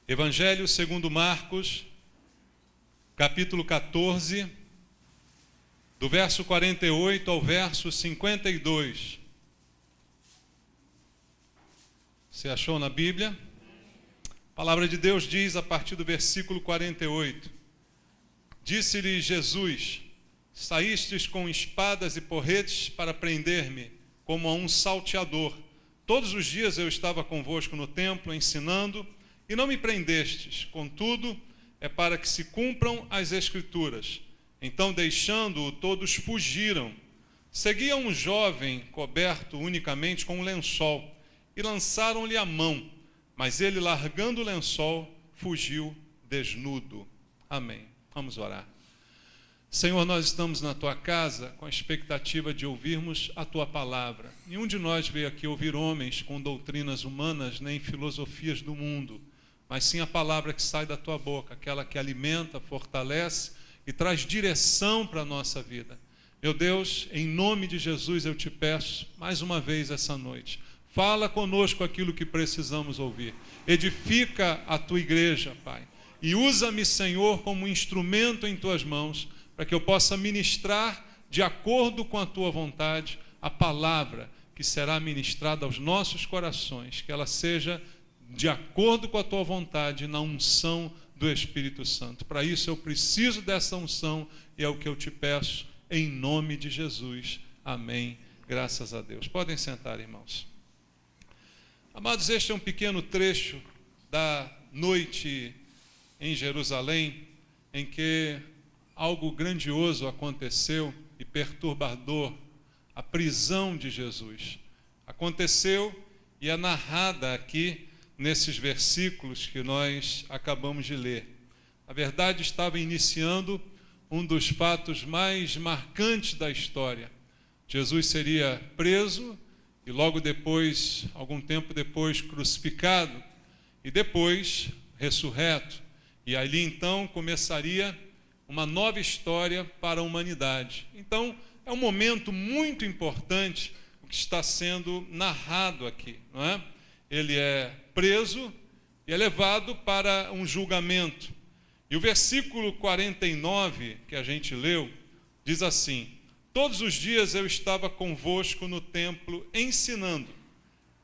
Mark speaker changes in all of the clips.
Speaker 1: Evangelho segundo Marcos, capítulo 14, do verso 48 ao verso 52. Você achou na Bíblia? A palavra de Deus diz a partir do versículo 48. Disse-lhe Jesus: saístes com espadas e porretes para prender-me, como a um salteador. Todos os dias eu estava convosco no templo, ensinando, e não me prendestes. Contudo, é para que se cumpram as Escrituras. Então, deixando-o, todos fugiram. Seguia um jovem coberto unicamente com um lençol, e lançaram-lhe a mão. Mas ele, largando o lençol, fugiu desnudo. Amém. Vamos orar. Senhor, nós estamos na Tua casa com a expectativa de ouvirmos a Tua palavra. Nenhum de nós veio aqui ouvir homens com doutrinas humanas nem filosofias do mundo, mas sim a palavra que sai da Tua boca, aquela que alimenta, fortalece e traz direção para a nossa vida. Meu Deus, em nome de Jesus eu te peço, mais uma vez essa noite, fala conosco aquilo que precisamos ouvir. Edifica a Tua igreja, Pai, e usa-me, Senhor, como instrumento em Tuas mãos, para que eu possa ministrar de acordo com a Tua vontade a palavra que será ministrada aos nossos corações, que ela seja de acordo com a Tua vontade na unção do Espírito Santo. Para isso eu preciso dessa unção e é o que eu te peço em nome de Jesus. Amém. Graças a Deus. Podem sentar, irmãos. Amados, este é um pequeno trecho da noite em Jerusalém, em que algo grandioso aconteceu e perturbador, a prisão de Jesus. Aconteceu e é narrada aqui nesses versículos que nós acabamos de ler. Na verdade, estava iniciando um dos fatos mais marcantes da história. Jesus seria preso e logo depois, algum tempo depois, crucificado e depois ressurreto. E ali então começaria uma nova história para a humanidade. Então, é um momento muito importante o que está sendo narrado aqui, não é? Ele é preso e é levado para um julgamento. E o versículo 49, que a gente leu, diz assim: todos os dias eu estava convosco no templo ensinando,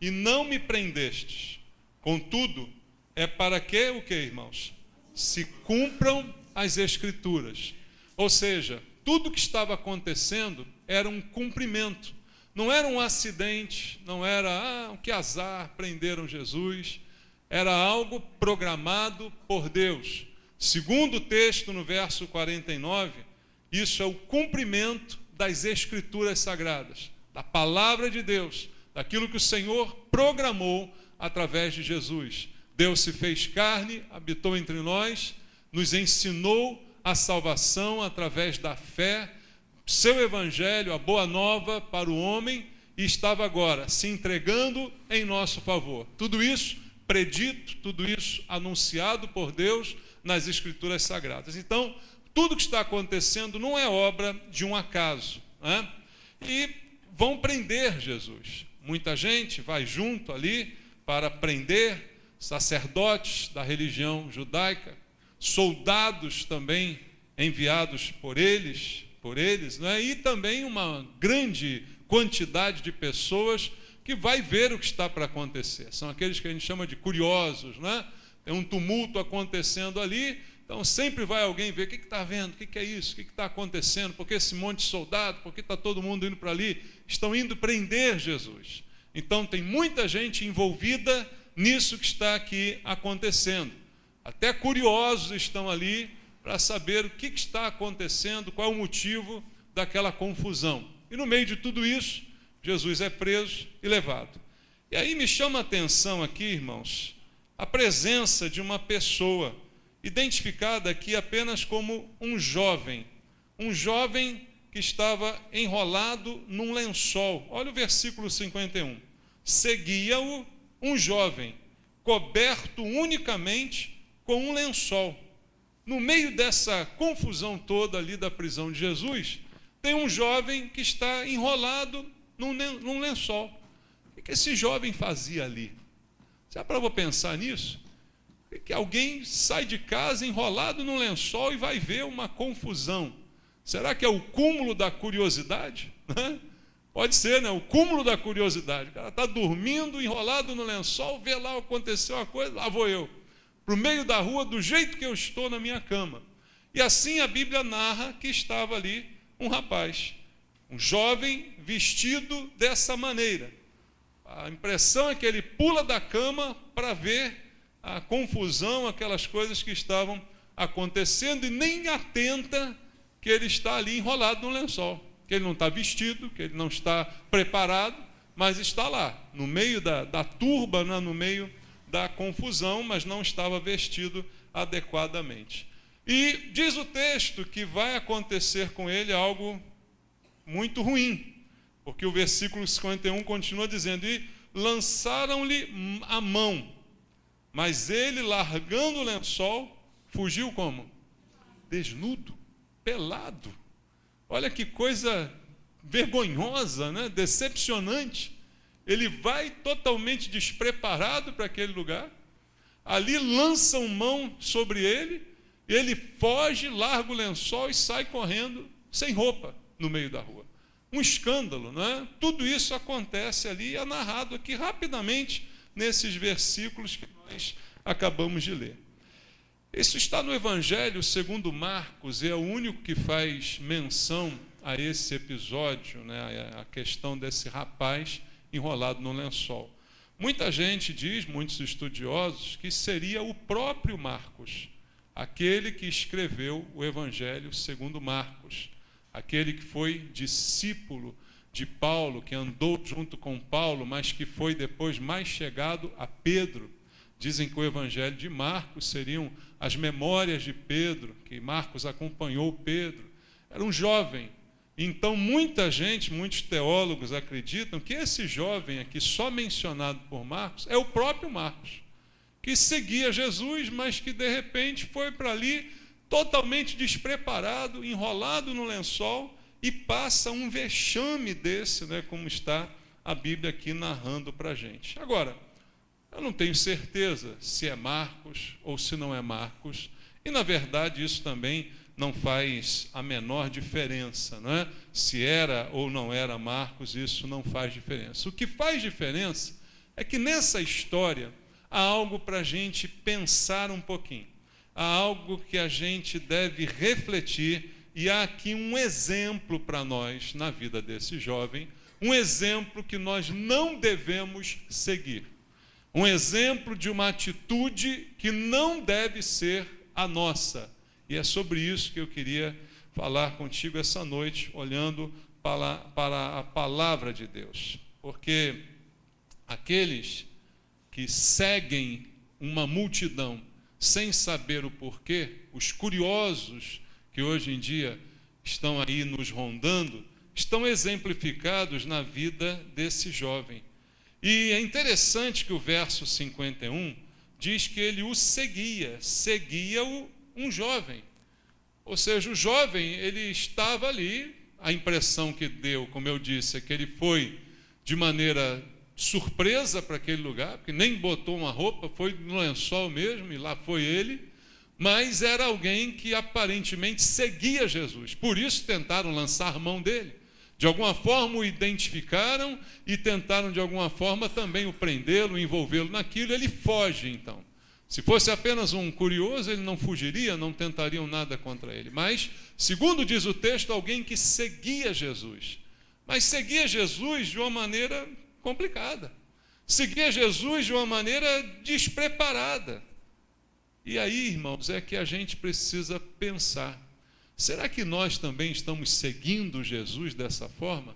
Speaker 1: e não me prendestes. Contudo, é para que, o que, irmãos? Se cumpram as Escrituras. Ou seja, tudo que estava acontecendo era um cumprimento. Não era um acidente, não era, que azar, prenderam Jesus. Era algo programado por Deus. Segundo o texto, no verso 49, isso é o cumprimento das Escrituras Sagradas, da palavra de Deus, daquilo que o Senhor programou através de Jesus. Deus se fez carne, habitou entre nós, nos ensinou a salvação através da fé, seu evangelho, a boa nova para o homem, e estava agora se entregando em nosso favor. Tudo isso predito, tudo isso anunciado por Deus nas Escrituras Sagradas. Então, tudo que está acontecendo não é obra de um acaso, né? E vão prender Jesus. Muita gente vai junto ali para prender sacerdotes da religião judaica, soldados também enviados por eles, né? E também uma grande quantidade de pessoas que vai ver o que está para acontecer. São aqueles que a gente chama de curiosos, né? Tem um tumulto acontecendo ali, então sempre vai alguém ver o que está vendo, o que é isso, o que está acontecendo, por que esse monte de soldado, por que está todo mundo indo para ali? Estão indo prender Jesus. Então tem muita gente envolvida nisso que está aqui acontecendo. Até curiosos estão ali para saber o que está acontecendo, qual é o motivo daquela confusão. E no meio de tudo isso, Jesus é preso e levado. E aí me chama a atenção aqui, irmãos, a presença de uma pessoa, identificada aqui apenas como um jovem que estava enrolado num lençol. Olha o versículo 51. Seguia-o um jovem, coberto unicamente com um lençol. No meio dessa confusão toda ali da prisão de Jesus, tem um jovem que está enrolado num lençol. O que esse jovem fazia ali? Já parou para pensar nisso? Que alguém sai de casa enrolado num lençol e vai ver uma confusão. Será que é o cúmulo da curiosidade? Pode ser, né? O cúmulo da curiosidade. O cara está dormindo, enrolado no lençol, vê lá, aconteceu uma coisa, lá vou eu, para o meio da rua, do jeito que eu estou na minha cama. E assim a Bíblia narra que estava ali um rapaz, um jovem vestido dessa maneira. A impressão é que ele pula da cama para ver a confusão, aquelas coisas que estavam acontecendo, e nem atenta que ele está ali enrolado no lençol, que ele não está vestido, que ele não está preparado, mas está lá, no meio da turba, né, no meio da confusão, mas não estava vestido adequadamente. E diz o texto que vai acontecer com ele algo muito ruim, porque o versículo 51 continua dizendo: e lançaram-lhe a mão, mas ele, largando o lençol, fugiu como? Desnudo, pelado. Olha que coisa vergonhosa, né? Decepcionante. Ele vai totalmente despreparado para aquele lugar, ali lançam mão sobre ele, ele foge, larga o lençol e sai correndo sem roupa no meio da rua. Um escândalo, não é? Tudo isso acontece ali, é narrado aqui rapidamente nesses versículos que nós acabamos de ler. Isso está no Evangelho segundo Marcos, e é o único que faz menção a esse episódio, né? A questão desse rapaz enrolado no lençol. Muita gente diz, muitos estudiosos, que seria o próprio Marcos, aquele que escreveu o Evangelho segundo Marcos, aquele que foi discípulo de Paulo, que andou junto com Paulo, mas que foi depois mais chegado a Pedro. Dizem que o Evangelho de Marcos seriam as memórias de Pedro, que Marcos acompanhou Pedro. Era um jovem. Então, muita gente, muitos teólogos acreditam que esse jovem aqui, só mencionado por Marcos, é o próprio Marcos, que seguia Jesus, mas que de repente foi para ali totalmente despreparado, enrolado no lençol, e passa um vexame desse, né, como está a Bíblia aqui narrando para a gente. Agora, eu não tenho certeza se é Marcos ou se não é Marcos, e na verdade isso também não faz a menor diferença, não é? Se era ou não era Marcos, isso não faz diferença. O que faz diferença é que nessa história há algo para a gente pensar um pouquinho, há algo que a gente deve refletir, e há aqui um exemplo para nós na vida desse jovem, um exemplo que nós não devemos seguir, um exemplo de uma atitude que não deve ser a nossa. E é sobre isso que eu queria falar contigo essa noite, olhando para a palavra de Deus. Porque aqueles que seguem uma multidão sem saber o porquê, os curiosos que hoje em dia estão aí nos rondando, estão exemplificados na vida desse jovem. E é interessante que o verso 51 diz que ele o seguia-o um jovem. Ou seja, o jovem, ele estava ali, a impressão que deu, como eu disse, é que ele foi de maneira surpresa para aquele lugar, porque nem botou uma roupa, foi no lençol mesmo, e lá foi ele, mas era alguém que aparentemente seguia Jesus, por isso tentaram lançar mão dele. De alguma forma o identificaram e tentaram de alguma forma também o prendê-lo, envolvê-lo naquilo. Ele foge então. Se fosse apenas um curioso, ele não fugiria, não tentariam nada contra ele. Mas, segundo diz o texto, alguém que seguia Jesus. Mas seguia Jesus de uma maneira complicada. Seguia Jesus de uma maneira despreparada. E aí, irmãos, é que a gente precisa pensar. Será que nós também estamos seguindo Jesus dessa forma?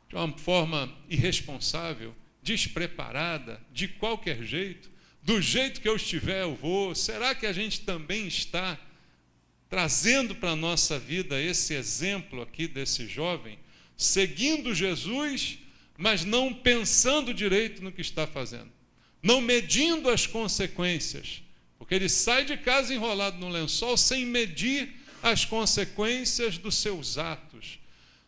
Speaker 1: De uma forma irresponsável, despreparada, de qualquer jeito? Do jeito que eu estiver, eu vou. Será que a gente também está trazendo para a nossa vida esse exemplo aqui desse jovem, seguindo Jesus, mas não pensando direito no que está fazendo, não medindo as consequências, porque ele sai de casa enrolado no lençol sem medir as consequências dos seus atos.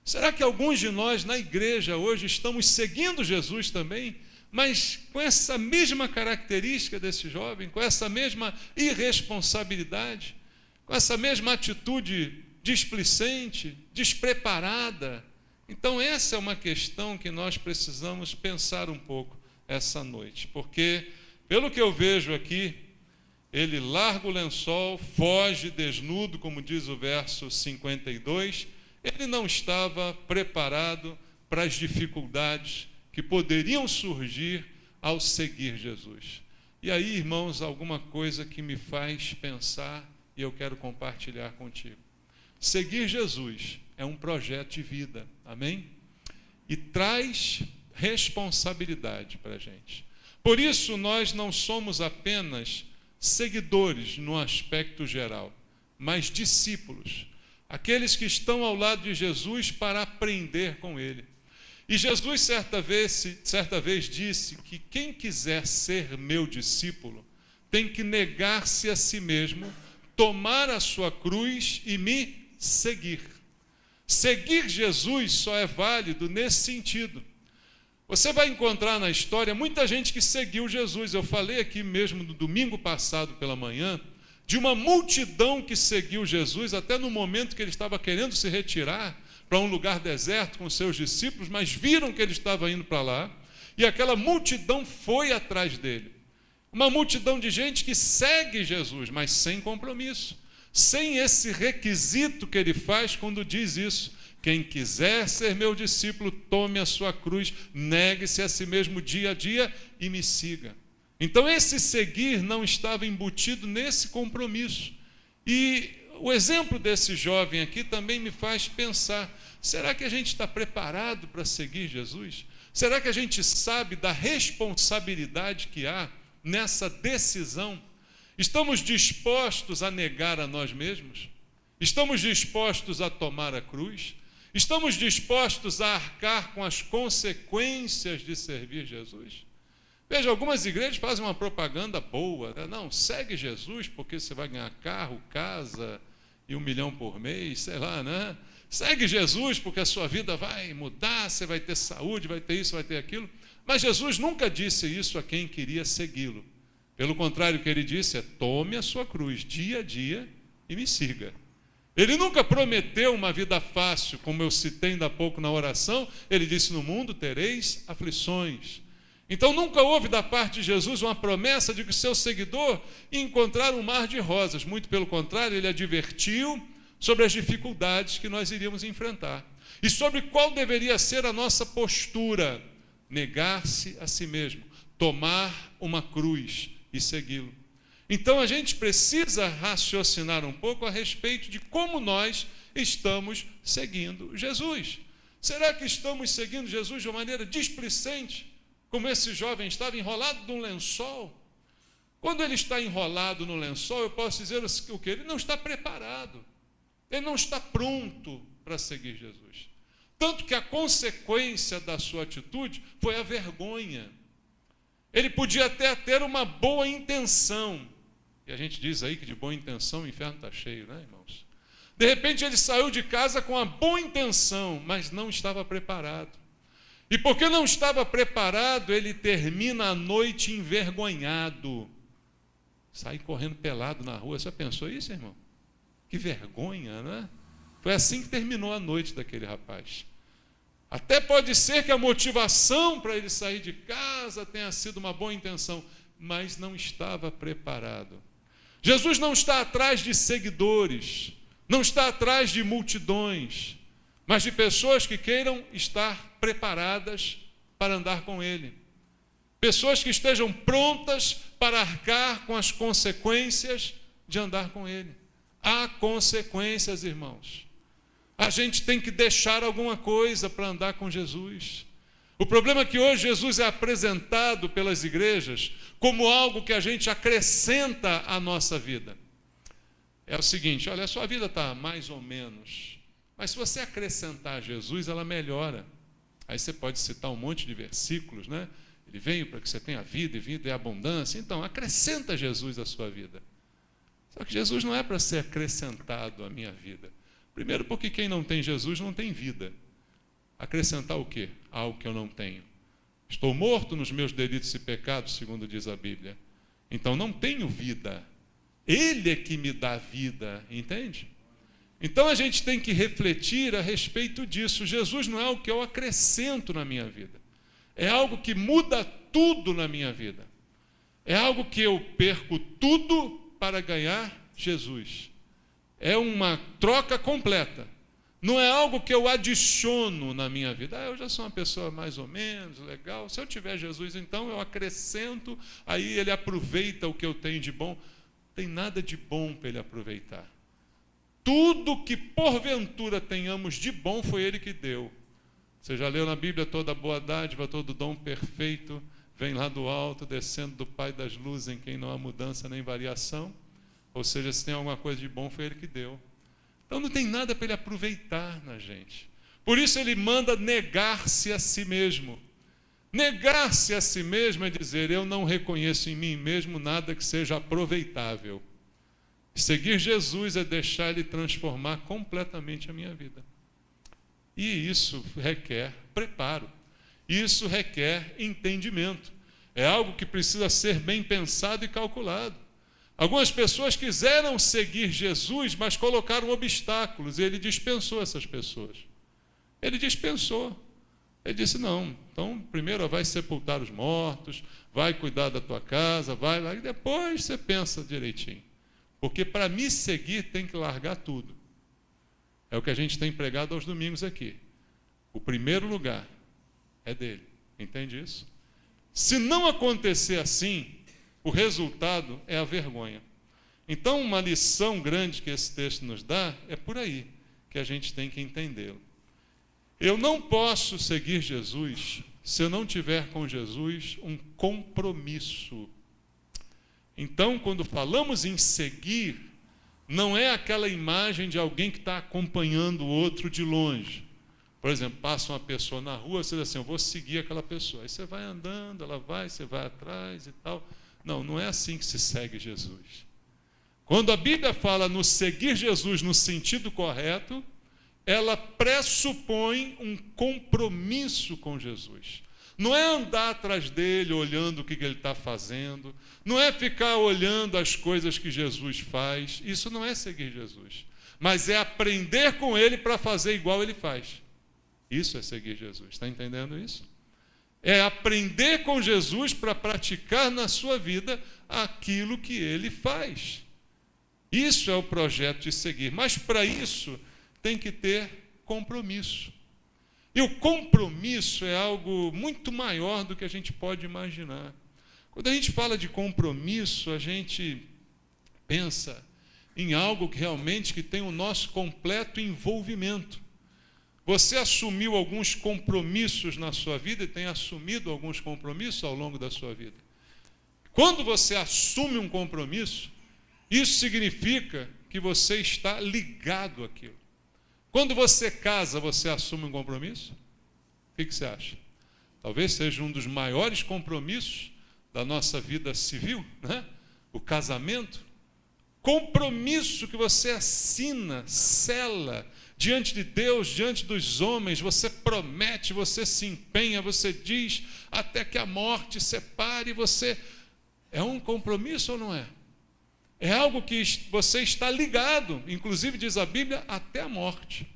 Speaker 1: Será que alguns de nós na igreja hoje estamos seguindo Jesus também, mas com essa mesma característica desse jovem, com essa mesma irresponsabilidade, com essa mesma atitude displicente, despreparada. Então, essa é uma questão que nós precisamos pensar um pouco essa noite, porque, pelo que eu vejo aqui, ele larga o lençol, foge desnudo, como diz o verso 52, ele não estava preparado para as dificuldades que poderiam surgir ao seguir Jesus. E aí, irmãos, alguma coisa que me faz pensar e eu quero compartilhar contigo. Seguir Jesus é um projeto de vida, amém? E traz responsabilidade para a gente. Por isso, nós não somos apenas seguidores no aspecto geral, mas discípulos, aqueles que estão ao lado de Jesus para aprender com Ele. E Jesus certa vez disse que quem quiser ser meu discípulo tem que negar-se a si mesmo, tomar a sua cruz e me seguir. Seguir Jesus só é válido nesse sentido. Você vai encontrar na história muita gente que seguiu Jesus. Eu falei aqui mesmo no domingo passado pela manhã de uma multidão que seguiu Jesus até no momento que ele estava querendo se retirar para um lugar deserto com seus discípulos, mas viram que ele estava indo para lá, e aquela multidão foi atrás dele. Uma multidão de gente que segue Jesus, mas sem compromisso, sem esse requisito que ele faz quando diz isso: quem quiser ser meu discípulo, tome a sua cruz, negue-se a si mesmo dia a dia e me siga. Então esse seguir não estava embutido nesse compromisso. E o exemplo desse jovem aqui também me faz pensar, será que a gente está preparado para seguir Jesus? Será que a gente sabe da responsabilidade que há nessa decisão? Estamos dispostos a negar a nós mesmos? Estamos dispostos a tomar a cruz? Estamos dispostos a arcar com as consequências de servir Jesus? Veja, algumas igrejas fazem uma propaganda boa, né? Não, segue Jesus porque você vai ganhar carro, casa e 1 milhão por mês, sei lá, né? Segue Jesus porque a sua vida vai mudar, você vai ter saúde, vai ter isso, vai ter aquilo. Mas Jesus nunca disse isso a quem queria segui-lo. Pelo contrário, o que ele disse é: tome a sua cruz dia a dia e me siga. Ele nunca prometeu uma vida fácil, como eu citei ainda há pouco na oração. Ele disse: no mundo tereis aflições. Então nunca houve da parte de Jesus uma promessa de que o seu seguidor ia encontrar um mar de rosas. Muito pelo contrário, ele advertiu sobre as dificuldades que nós iríamos enfrentar e sobre qual deveria ser a nossa postura: negar-se a si mesmo, tomar uma cruz e segui-lo. Então a gente precisa raciocinar um pouco a respeito de como nós estamos seguindo Jesus. Será que estamos seguindo Jesus de uma maneira displicente, como esse jovem estava enrolado num lençol? Quando ele está enrolado no lençol, eu posso dizer o quê? Ele não está preparado, ele não está pronto para seguir Jesus. Tanto que a consequência da sua atitude foi a vergonha. Ele podia até ter uma boa intenção, e a gente diz aí que de boa intenção o inferno está cheio, né, irmãos? De repente ele saiu de casa com uma boa intenção, mas não estava preparado. E porque não estava preparado, ele termina a noite envergonhado. Sai correndo pelado na rua. Você pensou isso, irmão? Que vergonha, né? Foi assim que terminou a noite daquele rapaz. Até pode ser que a motivação para ele sair de casa tenha sido uma boa intenção, mas não estava preparado. Jesus não está atrás de seguidores, não está atrás de multidões, mas de pessoas que queiram estar preparadas para andar com Ele. Pessoas que estejam prontas para arcar com as consequências de andar com Ele. Há consequências, irmãos. A gente tem que deixar alguma coisa para andar com Jesus. O problema é que hoje Jesus é apresentado pelas igrejas como algo que a gente acrescenta à nossa vida. É o seguinte: olha, a sua vida está mais ou menos, mas se você acrescentar Jesus, ela melhora. Aí você pode citar um monte de versículos, né? Ele veio para que você tenha vida e vida e abundância. Então, acrescenta Jesus à sua vida. Só que Jesus não é para ser acrescentado à minha vida. Primeiro, porque quem não tem Jesus não tem vida. Acrescentar o quê? Algo que eu não tenho. Estou morto nos meus delitos e pecados, segundo diz a Bíblia. Então não tenho vida. Ele é que me dá vida, entende? Então a gente tem que refletir a respeito disso. Jesus não é algo que eu acrescento na minha vida. É algo que muda tudo na minha vida. É algo que eu perco tudo para ganhar Jesus. É uma troca completa. Não é algo que eu adiciono na minha vida. Eu já sou uma pessoa mais ou menos legal. Se eu tiver Jesus, então eu acrescento, aí ele aproveita o que eu tenho de bom. Não tem nada de bom para ele aproveitar. Tudo que porventura tenhamos de bom foi ele que deu. Você já leu na Bíblia: toda boa dádiva, todo dom perfeito vem lá do alto, descendo do Pai das luzes, em quem não há mudança nem variação. Ou seja, se tem alguma coisa de bom, foi ele que deu. Então não tem nada para ele aproveitar na gente. Por isso ele manda negar-se a si mesmo. Negar-se a si mesmo é dizer: eu não reconheço em mim mesmo nada que seja aproveitável. Seguir Jesus é deixar ele transformar completamente a minha vida. E isso requer preparo. Isso requer entendimento. É algo que precisa ser bem pensado e calculado. Algumas pessoas quiseram seguir Jesus, mas colocaram obstáculos, e ele dispensou essas pessoas. Ele dispensou. Ele disse: não, então primeiro vai sepultar os mortos, vai cuidar da tua casa, vai lá, e depois você pensa direitinho. Porque para me seguir tem que largar tudo. É o que a gente tem pregado aos domingos aqui. O primeiro lugar é dele. Entende isso? Se não acontecer assim, o resultado é a vergonha. Então, uma lição grande que esse texto nos dá é por aí que a gente tem que entendê-lo. Eu não posso seguir Jesus se eu não tiver com Jesus um compromisso. Então, quando falamos em seguir, não é aquela imagem de alguém que está acompanhando o outro de longe. Por exemplo, passa uma pessoa na rua, você diz assim: eu vou seguir aquela pessoa. Aí você vai andando, ela vai, você vai atrás e tal. Não, não é assim que se segue Jesus. Quando a Bíblia fala no seguir Jesus no sentido correto, ela pressupõe um compromisso com Jesus. Não é andar atrás dele, olhando o que ele está fazendo. Não é ficar olhando as coisas que Jesus faz. Isso não é seguir Jesus. Mas é aprender com ele para fazer igual ele faz. Isso é seguir Jesus. Está entendendo isso? É aprender com Jesus para praticar na sua vida aquilo que ele faz. Isso é o projeto de seguir. Mas para isso tem que ter compromisso. E o compromisso é algo muito maior do que a gente pode imaginar. Quando a gente fala de compromisso, a gente pensa em algo que realmente que tem o nosso completo envolvimento. Você assumiu alguns compromissos na sua vida e tem assumido alguns compromissos ao longo da sua vida. Quando você assume um compromisso, isso significa que você está ligado àquilo. Quando você casa, você assume um compromisso? O que você acha? Talvez seja um dos maiores compromissos da nossa vida civil, né? O casamento. Compromisso que você assina, sela diante de Deus, diante dos homens, você promete, você se empenha, você diz até que a morte separe, você... É um compromisso ou não é? É algo que você está ligado, inclusive diz a Bíblia, até a morte.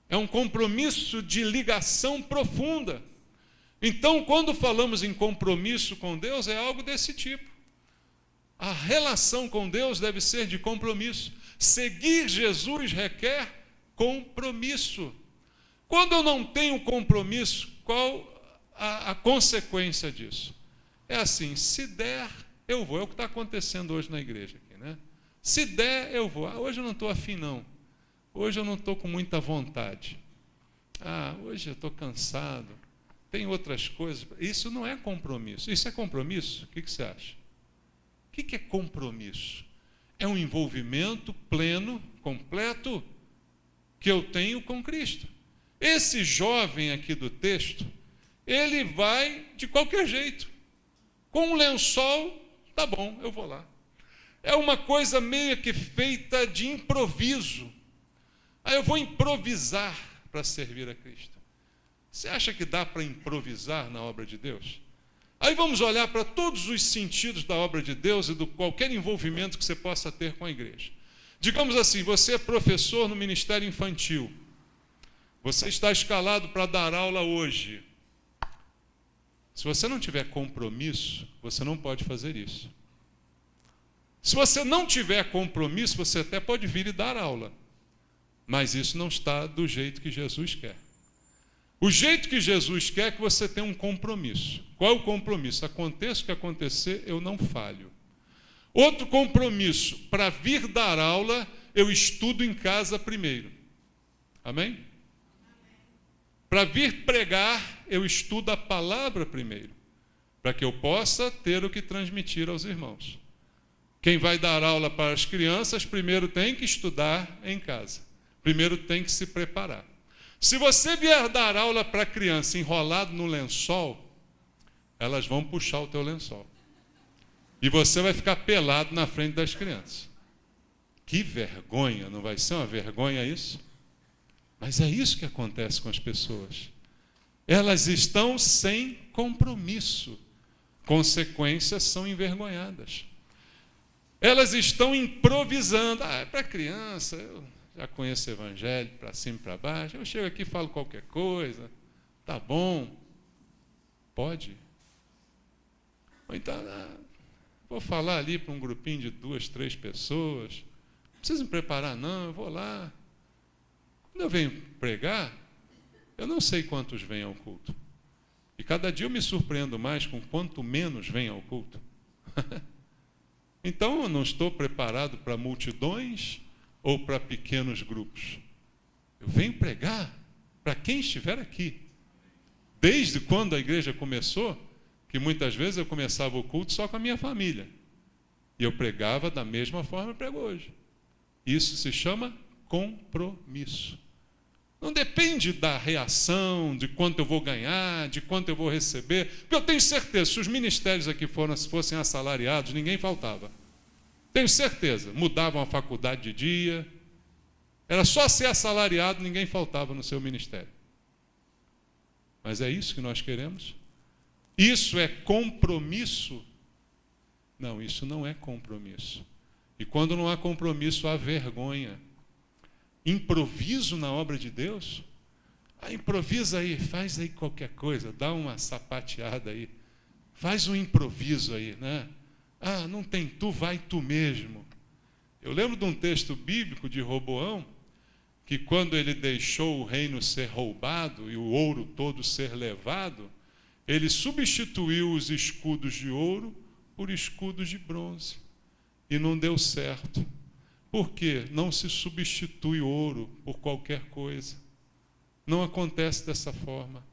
Speaker 1: É um compromisso de ligação profunda. Então, quando falamos em compromisso com Deus, é algo desse tipo. A relação com Deus deve ser de compromisso. Seguir Jesus requer compromisso. Quando eu não tenho compromisso, qual a consequência disso? É assim: se der, eu vou. É o que está acontecendo hoje na igreja aqui, né? Se der, eu vou. Hoje eu não estou afim, não. Hoje eu não estou com muita vontade. Hoje eu estou cansado. Tem outras coisas. Isso não é compromisso. Isso é compromisso? O que você acha? O que é compromisso? É um envolvimento pleno, completo, que eu tenho com Cristo. Esse jovem aqui do texto, ele vai de qualquer jeito. Com um lençol, tá bom, eu vou lá. É uma coisa meio que feita de improviso. Aí eu vou improvisar para servir a Cristo. Você acha que dá para improvisar na obra de Deus? Aí vamos olhar para todos os sentidos da obra de Deus e do qualquer envolvimento que você possa ter com a igreja. Digamos assim, você é professor no Ministério Infantil. Você está escalado para dar aula hoje. Se você não tiver compromisso, você não pode fazer isso. Se você não tiver compromisso, você até pode vir e dar aula. Mas isso não está do jeito que Jesus quer. O jeito que Jesus quer é que você tenha um compromisso. Qual é o compromisso? Aconteça o que acontecer, eu não falho. Outro compromisso, para vir dar aula, eu estudo em casa primeiro. Amém? Para vir pregar, eu estudo a palavra primeiro, para que eu possa ter o que transmitir aos irmãos. Quem vai dar aula para as crianças, primeiro tem que estudar em casa. Primeiro tem que se preparar. Se você vier dar aula para a criança enrolado no lençol, elas vão puxar o teu lençol. E você vai ficar pelado na frente das crianças. Que vergonha, não vai ser uma vergonha isso? Mas é isso que acontece com as pessoas. Elas estão sem compromisso. Consequências são envergonhadas. Elas estão improvisando. É para criança, eu já conheço o evangelho para cima e para baixo. Eu chego aqui e falo qualquer coisa. Tá bom. Pode. Ou então, vou falar ali para um grupinho de 2, 3 pessoas. Não precisa me preparar, não. Eu vou lá. Quando eu venho pregar, eu não sei quantos vêm ao culto. E cada dia eu me surpreendo mais com quanto menos vêm ao culto. Então, eu não estou preparado para multidões ou para pequenos grupos. Eu venho pregar para quem estiver aqui. Desde quando a igreja começou, que muitas vezes eu começava o culto só com a minha família. E eu pregava da mesma forma que prego hoje. Isso se chama compromisso. Não depende da reação, de quanto eu vou ganhar, de quanto eu vou receber. Porque eu tenho certeza, se os ministérios aqui fossem assalariados, ninguém faltava. Tenho certeza. Mudavam a faculdade de dia. Era só ser assalariado, ninguém faltava no seu ministério. Mas é isso que nós queremos? Isso é compromisso? Não, isso não é compromisso. E quando não há compromisso, há vergonha. Improviso na obra de Deus? Improvisa aí, faz aí qualquer coisa, dá uma sapateada aí. Faz um improviso aí, né? Não tem tu, vai tu mesmo. Eu lembro de um texto bíblico de Roboão, que quando ele deixou o reino ser roubado e o ouro todo ser levado, ele substituiu os escudos de ouro por escudos de bronze. E não deu certo. Por quê? Não se substitui ouro por qualquer coisa. Não acontece dessa forma.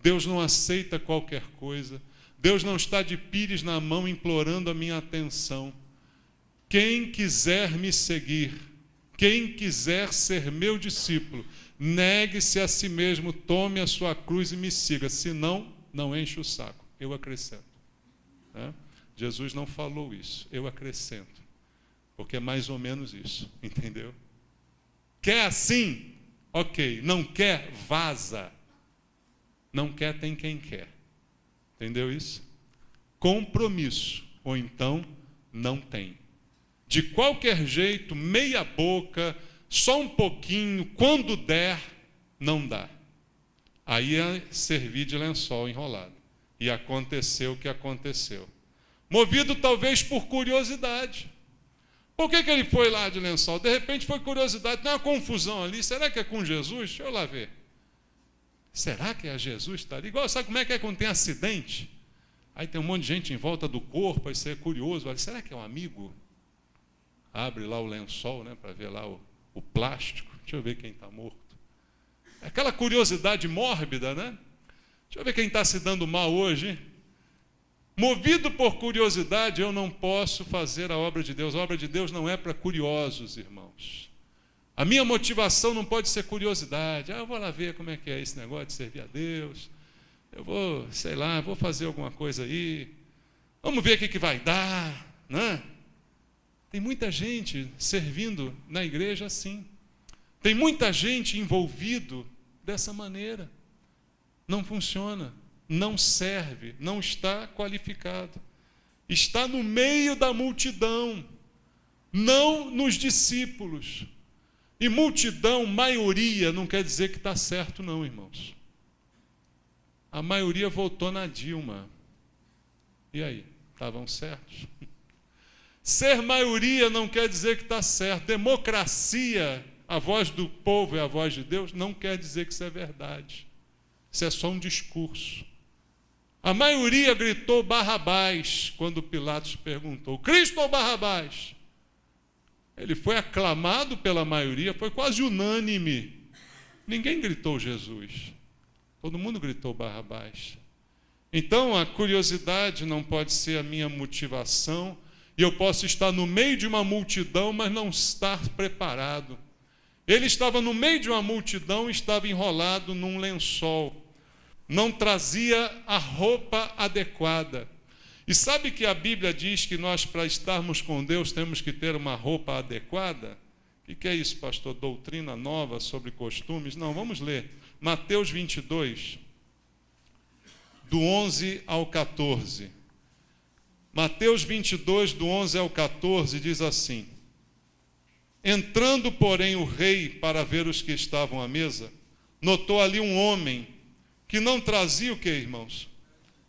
Speaker 1: Deus não aceita qualquer coisa. Deus não está de pires na mão implorando a minha atenção. Quem quiser me seguir, quem quiser ser meu discípulo, negue-se a si mesmo, tome a sua cruz e me siga. Senão, não enche o saco. Eu acrescento. Jesus não falou isso. Eu acrescento. Porque é mais ou menos isso, entendeu? Quer assim? Ok. Não quer? Vaza. Não quer, tem quem quer. Entendeu isso? Compromisso. Ou então, não tem. De qualquer jeito, meia boca, só um pouquinho, quando der, não dá. Aí é servir de lençol enrolado. E aconteceu o que aconteceu. Movido talvez por curiosidade. Por que ele foi lá de lençol? De repente foi curiosidade, tem uma confusão ali. Será que é com Jesus? Deixa eu lá ver. Será que é Jesus? Está ali? Igual, sabe como é que é quando tem acidente? Aí tem um monte de gente em volta do corpo, aí você é curioso. Olha, será que é um amigo? Abre lá o lençol, né, para ver lá o plástico. Deixa eu ver quem está morto. É aquela curiosidade mórbida, né? Deixa eu ver quem está se dando mal hoje, hein? Movido por curiosidade, eu não posso fazer a obra de Deus. A obra de Deus não é para curiosos, irmãos. A minha motivação não pode ser curiosidade. Eu vou lá ver como é que é esse negócio de servir a Deus. Eu vou, sei lá, vou fazer alguma coisa aí. Vamos ver o que vai dar, né? Tem muita gente servindo na igreja assim. Tem muita gente envolvido dessa maneira. Não funciona, não serve, não está qualificado. Está no meio da multidão, não nos discípulos. E multidão, maioria, não quer dizer que está certo não, irmãos. A maioria votou na Dilma. E aí, estavam certos? Ser maioria não quer dizer que está certo. Democracia, a voz do povo é a voz de Deus, não quer dizer que isso é verdade. Isso é só um discurso. A maioria gritou Barrabás quando Pilatos perguntou: Cristo ou Barrabás? Ele foi aclamado pela maioria, foi quase unânime. Ninguém gritou Jesus. Todo mundo gritou Barrabás. Então, a curiosidade não pode ser a minha motivação, e eu posso estar no meio de uma multidão, mas não estar preparado. Ele estava no meio de uma multidão e estava enrolado num lençol. Não trazia a roupa adequada. E sabe que a Bíblia diz que nós, para estarmos com Deus, temos que ter uma roupa adequada? O que é isso, pastor? Doutrina nova sobre costumes? Não, vamos ler. Mateus 22, do 11 ao 14. Mateus 22, do 11 ao 14, diz assim: Entrando, porém, o rei para ver os que estavam à mesa, notou ali um homem que não trazia o que, irmãos?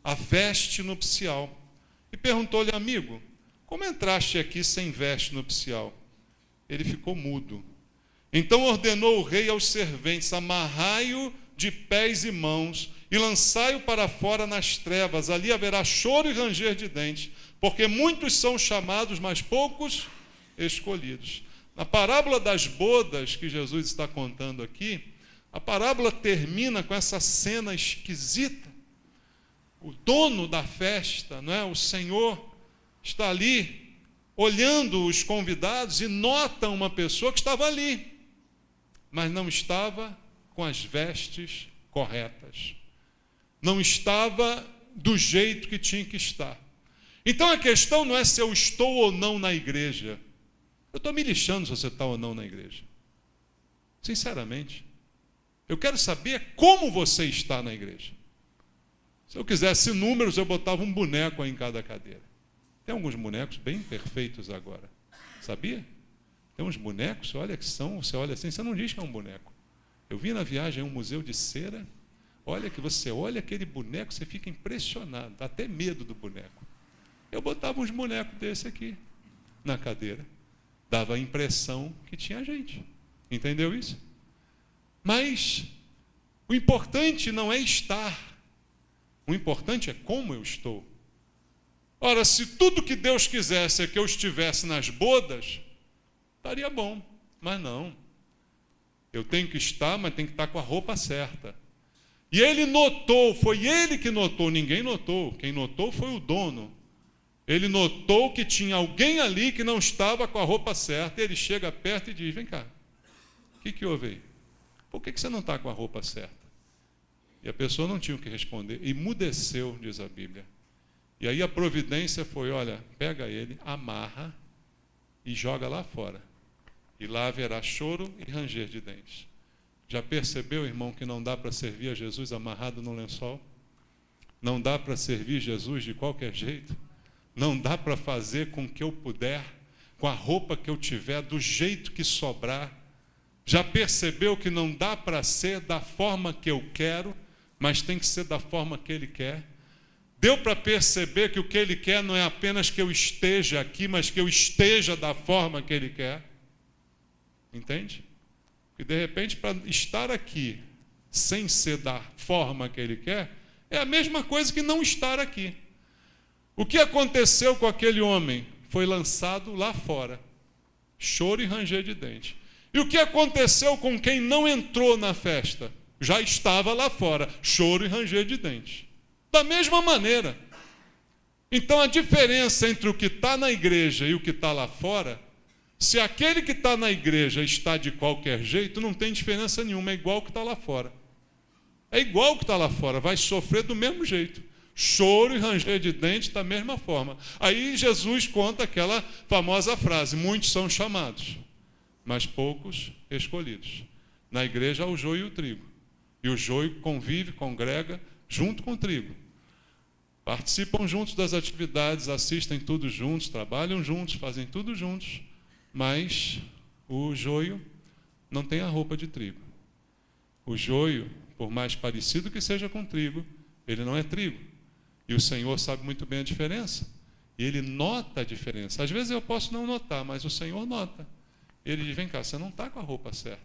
Speaker 1: A veste nupcial. E perguntou-lhe: amigo, como entraste aqui sem veste nupcial? Ele ficou mudo. Então ordenou o rei aos serventes: amarrai-o de pés e mãos e lançai-o para fora nas trevas. Ali haverá choro e ranger de dentes, porque muitos são chamados, mas poucos escolhidos. Na parábola das bodas que Jesus está contando aqui, a parábola termina com essa cena esquisita. O dono da festa, não é? O Senhor, está ali olhando os convidados e nota uma pessoa que estava ali, mas não estava com as vestes corretas. Não estava do jeito que tinha que estar. Então a questão não é se eu estou ou não na igreja. Eu estou me lixando se você está ou não na igreja. Sinceramente. Eu quero saber como você está na igreja. Se eu quisesse números, eu botava um boneco aí em cada cadeira. Tem alguns bonecos bem perfeitos agora. Sabia? Tem uns bonecos, olha que são, você olha assim, você não diz que é um boneco. Eu vi na viagem um museu de cera, olha que você olha aquele boneco, você fica impressionado, dá até medo do boneco. Eu botava uns bonecos desse aqui na cadeira. Dava a impressão que tinha gente. Entendeu isso? Mas o importante não é estar. O importante é como eu estou. Ora, se tudo que Deus quisesse é que eu estivesse nas bodas, estaria bom. Mas não. Eu tenho que estar, mas tenho que estar com a roupa certa. E ele notou, foi ele que notou, ninguém notou. Quem notou foi o dono. Ele notou que tinha alguém ali que não estava com a roupa certa. Ele chega perto e diz: vem cá, o que houve aí? Por que você não está com a roupa certa? E a pessoa não tinha o que responder. Emudeceu, diz a Bíblia. E aí a providência foi: olha, pega ele, amarra e joga lá fora. E lá haverá choro e ranger de dentes. Já percebeu, irmão, que não dá para servir a Jesus amarrado no lençol? Não dá para servir Jesus de qualquer jeito? Não dá para fazer com que eu puder, com a roupa que eu tiver, do jeito que sobrar? Já percebeu que não dá para ser da forma que eu quero, mas tem que ser da forma que Ele quer? Deu para perceber que o que Ele quer não é apenas que eu esteja aqui, mas que eu esteja da forma que Ele quer? Entende? E de repente, para estar aqui sem ser da forma que Ele quer, é a mesma coisa que não estar aqui. O que aconteceu com aquele homem? Foi lançado lá fora. Choro e ranger de dente. E o que aconteceu com quem não entrou na festa? Já estava lá fora. Choro e ranger de dente. Da mesma maneira. Então a diferença entre o que está na igreja e o que está lá fora, se aquele que está na igreja está de qualquer jeito, não tem diferença nenhuma, é igual o que está lá fora. É igual o que está lá fora, vai sofrer do mesmo jeito. Choro e ranger de dente da mesma forma. Aí Jesus conta aquela famosa frase: muitos são chamados, mas poucos escolhidos. Na igreja há o joio e o trigo. E o joio convive, congrega junto com o trigo. Participam juntos das atividades, assistem tudo juntos, trabalham juntos, fazem tudo juntos, mas o joio não tem a roupa de trigo. O joio, por mais parecido que seja com trigo, ele não é trigo. E o Senhor sabe muito bem a diferença. E Ele nota a diferença. Às vezes eu posso não notar, mas o Senhor nota. Ele diz, vem cá, você não está com a roupa certa.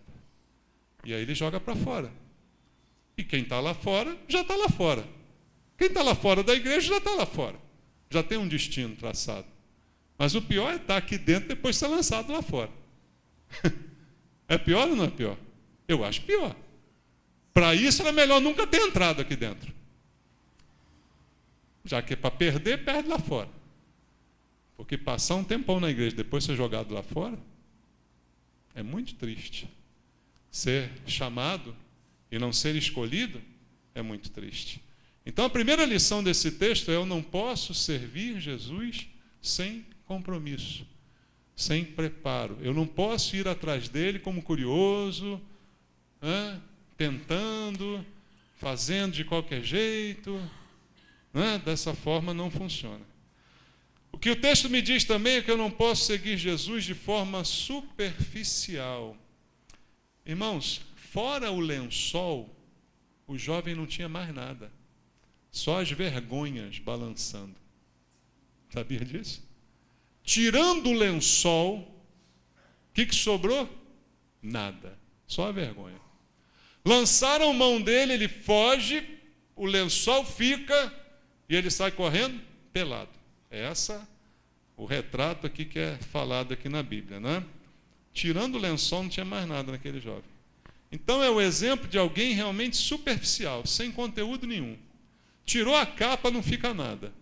Speaker 1: E aí Ele joga para fora. E quem está lá fora, já está lá fora. Quem está lá fora da igreja, já está lá fora. Já tem um destino traçado. Mas o pior é estar aqui dentro e depois ser lançado lá fora. É pior ou não é pior? Eu acho pior. Para isso era melhor nunca ter entrado aqui dentro. Já que é para perder, perde lá fora. Porque passar um tempão na igreja, depois ser jogado lá fora, é muito triste. Ser chamado e não ser escolhido é muito triste. Então a primeira lição desse texto é: eu não posso servir Jesus sem compromisso, sem preparo. Eu não posso ir atrás dele como curioso, tentando, fazendo de qualquer jeito. Dessa forma não funciona. O que o texto me diz também é que eu não posso seguir Jesus de forma superficial. Irmãos, fora o lençol, o jovem não tinha mais nada. Só as vergonhas balançando. Sabia disso? Tirando o lençol, o que sobrou? Nada. Só a vergonha. Lançaram mão dele, ele foge, o lençol fica e ele sai correndo pelado. O retrato aqui que é falado aqui na Bíblia, né? Tirando o lençol, não tinha mais nada naquele jovem. Então é o exemplo de alguém realmente superficial, sem conteúdo nenhum. Tirou a capa, não fica nada.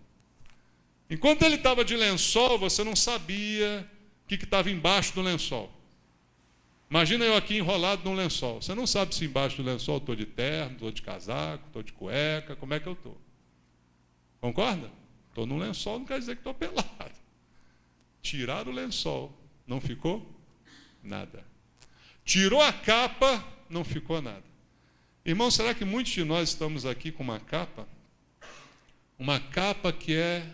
Speaker 1: Enquanto ele estava de lençol, você não sabia o que estava embaixo do lençol. Imagina eu aqui enrolado num lençol. Você não sabe se embaixo do lençol estou de terno, estou de casaco, estou de cueca, como é que eu estou. Concorda? Estou num lençol, não quer dizer que estou pelado. Tiraram o lençol, não ficou nada. Tirou a capa, não ficou nada. Irmão, será que muitos de nós estamos aqui com uma capa? Uma capa que é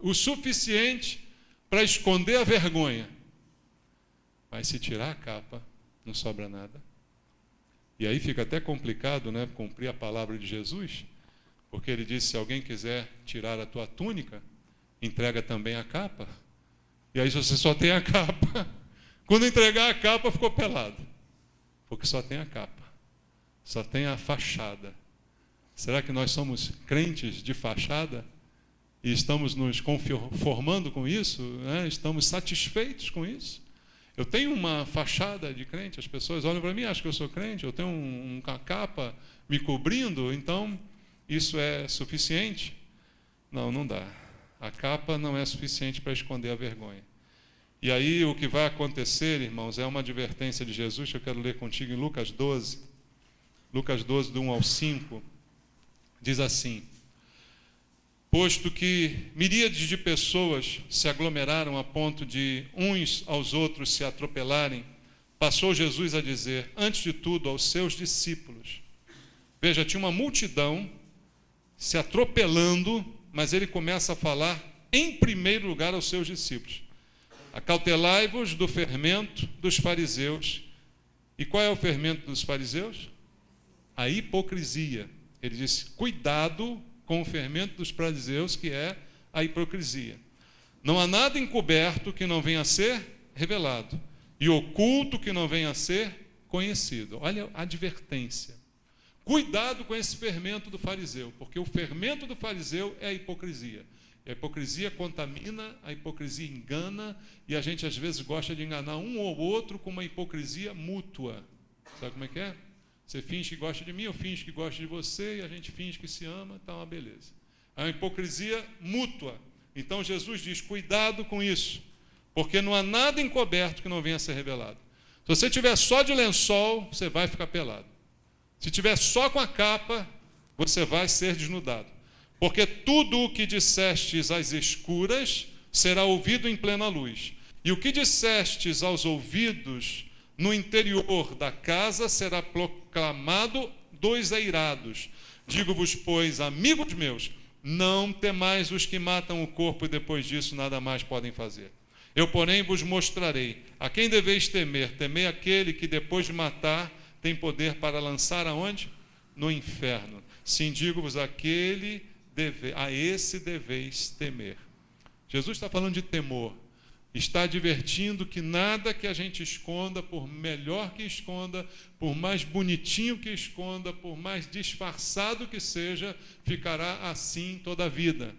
Speaker 1: o suficiente para esconder a vergonha. Mas se tirar a capa, não sobra nada. E aí fica até complicado, né, cumprir a palavra de Jesus, porque ele disse: se alguém quiser tirar a tua túnica, entrega também a capa. E aí você só tem a capa. Quando entregar a capa, ficou pelado. Porque só tem a capa. Só tem a fachada. Será que nós somos crentes de fachada? E estamos nos conformando com isso? Estamos satisfeitos com isso? Eu tenho uma fachada de crente, as pessoas olham para mim e acham que eu sou crente, eu tenho uma capa me cobrindo, então isso é suficiente? Não, não dá. A capa não é suficiente para esconder a vergonha. E aí o que vai acontecer, irmãos, é uma advertência de Jesus que eu quero ler contigo em Lucas 12. Lucas 12, do 1 ao 5, diz assim: posto que miríades de pessoas se aglomeraram a ponto de uns aos outros se atropelarem, passou Jesus a dizer, antes de tudo, aos seus discípulos. Veja, tinha uma multidão se atropelando, mas ele começa a falar, em primeiro lugar, aos seus discípulos. Acautelai-vos do fermento dos fariseus. E qual é o fermento dos fariseus? A hipocrisia. Ele disse, cuidado com o fermento dos fariseus, que é a hipocrisia. Não há nada encoberto que não venha a ser revelado, e oculto que não venha a ser conhecido. Olha a advertência. Cuidado com esse fermento do fariseu, porque o fermento do fariseu é a hipocrisia. E a hipocrisia contamina, a hipocrisia engana, e a gente às vezes gosta de enganar um ou outro com uma hipocrisia mútua. Sabe como é que é? Você finge que gosta de mim, eu finge que gosto de você, e a gente finge que se ama, está uma beleza. É uma hipocrisia mútua. Então Jesus diz, cuidado com isso, porque não há nada encoberto que não venha a ser revelado. Se você estiver só de lençol, você vai ficar pelado. Se estiver só com a capa, você vai ser desnudado. Porque tudo o que dissestes às escuras será ouvido em plena luz. E o que dissestes aos ouvidos no interior da casa será proclamado dois airados. Digo-vos, pois, amigos meus, não temais os que matam o corpo e depois disso nada mais podem fazer. Eu, porém, vos mostrarei a quem deveis temer. Temei aquele que depois de matar tem poder para lançar aonde? No inferno. Sim, digo-vos, a esse deveis temer. Jesus está falando de temor. Está advertindo que nada que a gente esconda, por melhor que esconda, por mais bonitinho que esconda, por mais disfarçado que seja, ficará assim toda a vida.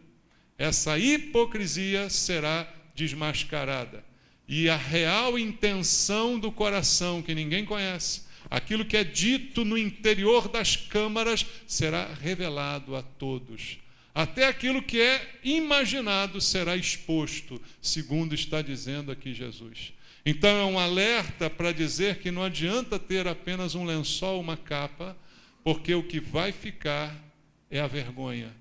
Speaker 1: Essa hipocrisia será desmascarada. E a real intenção do coração, que ninguém conhece, aquilo que é dito no interior das câmaras, será revelado a todos. Até aquilo que é imaginado será exposto, segundo está dizendo aqui Jesus. Então é um alerta para dizer que não adianta ter apenas um lençol, uma capa, porque o que vai ficar é a vergonha.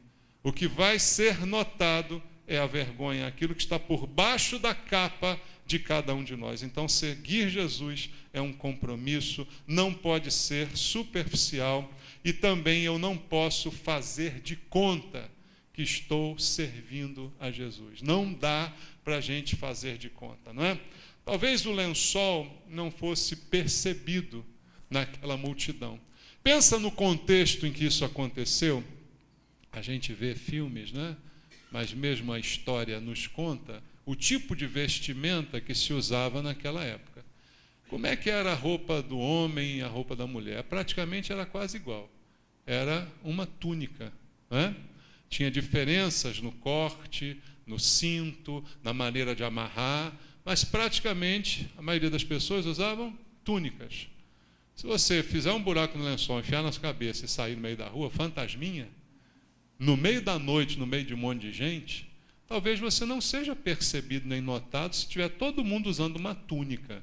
Speaker 1: O que vai ser notado é a vergonha, aquilo que está por baixo da capa de cada um de nós. Então, seguir Jesus é um compromisso, não pode ser superficial, e também eu não posso fazer de conta que estou servindo a Jesus. Não dá para a gente fazer de conta, não é? Talvez o lençol não fosse percebido naquela multidão. Pensa no contexto em que isso aconteceu. A gente vê filmes, né? Mas mesmo a história nos conta o tipo de vestimenta que se usava naquela época. Como é que era a roupa do homem e a roupa da mulher? Praticamente era quase igual. Era uma túnica, né? Tinha diferenças no corte, no cinto, na maneira de amarrar, mas praticamente a maioria das pessoas usavam túnicas. Se você fizer um buraco no lençol, enfiar na sua cabeça e sair no meio da rua, fantasminha, no meio da noite, no meio de um monte de gente, talvez você não seja percebido nem notado se tiver todo mundo usando uma túnica.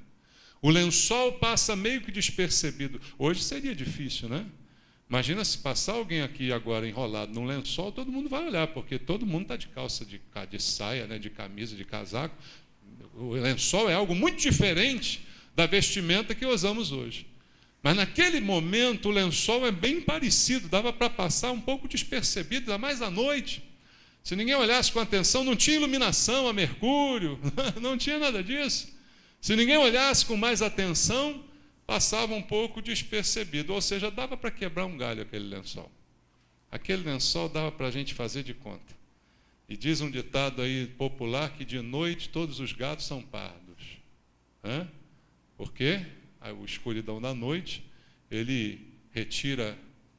Speaker 1: O lençol passa meio que despercebido. Hoje seria difícil, né? Imagina se passar alguém aqui agora enrolado num lençol, todo mundo vai olhar, porque todo mundo está de calça, de saia, né, de camisa, de casaco. O lençol é algo muito diferente da vestimenta que usamos hoje. Mas naquele momento o lençol é bem parecido, dava para passar um pouco despercebido, ainda mais à noite. Se ninguém olhasse com atenção, não tinha iluminação a mercúrio, não tinha nada disso. Se ninguém olhasse com mais atenção, passava um pouco despercebido, ou seja, dava para quebrar um galho aquele lençol. Aquele lençol dava para a gente fazer de conta. E diz um ditado aí popular que de noite todos os gatos são pardos. Por quê? A escuridão da noite, ele retira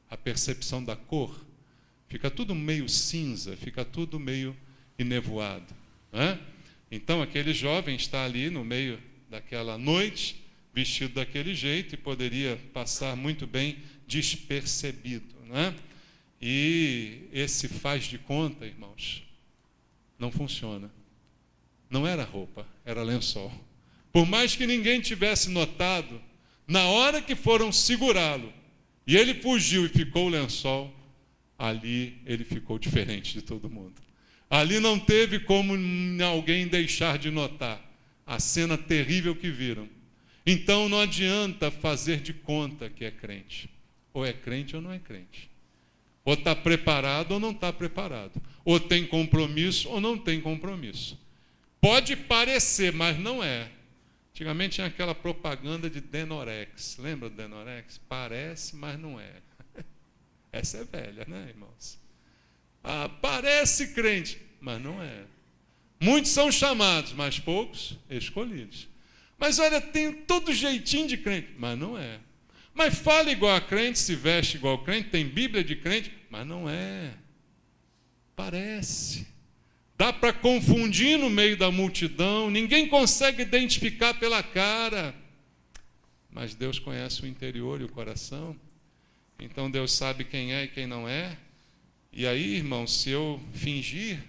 Speaker 1: a percepção da cor, fica tudo meio cinza, fica tudo meio enevoado. Então aquele jovem está ali no meio daquela noite, vestido daquele jeito, e poderia passar muito bem despercebido. E esse faz de conta, irmãos, não funciona. Não era roupa, era lençol. Por mais que ninguém tivesse notado, na hora que foram segurá-lo, e ele fugiu e ficou o lençol, ali ele ficou diferente de todo mundo. Ali não teve como alguém deixar de notar a cena terrível que viram. Então não adianta fazer de conta que é crente. Ou é crente ou não é crente. Ou está preparado ou não está preparado. Ou tem compromisso ou não tem compromisso. Pode parecer, mas não é. Antigamente tinha aquela propaganda de Denorex. Lembra do Denorex? Parece, mas não é. Essa é velha, né, irmãos? Parece crente, mas não é. Muitos são chamados, mas poucos escolhidos. Mas olha, tem todo jeitinho de crente, mas não é. Mas fala igual a crente, se veste igual a crente, tem Bíblia de crente, mas não é. Parece. Dá para confundir no meio da multidão, ninguém consegue identificar pela cara. Mas Deus conhece o interior e o coração. Então Deus sabe quem é e quem não é. E aí, irmão, se eu fingir,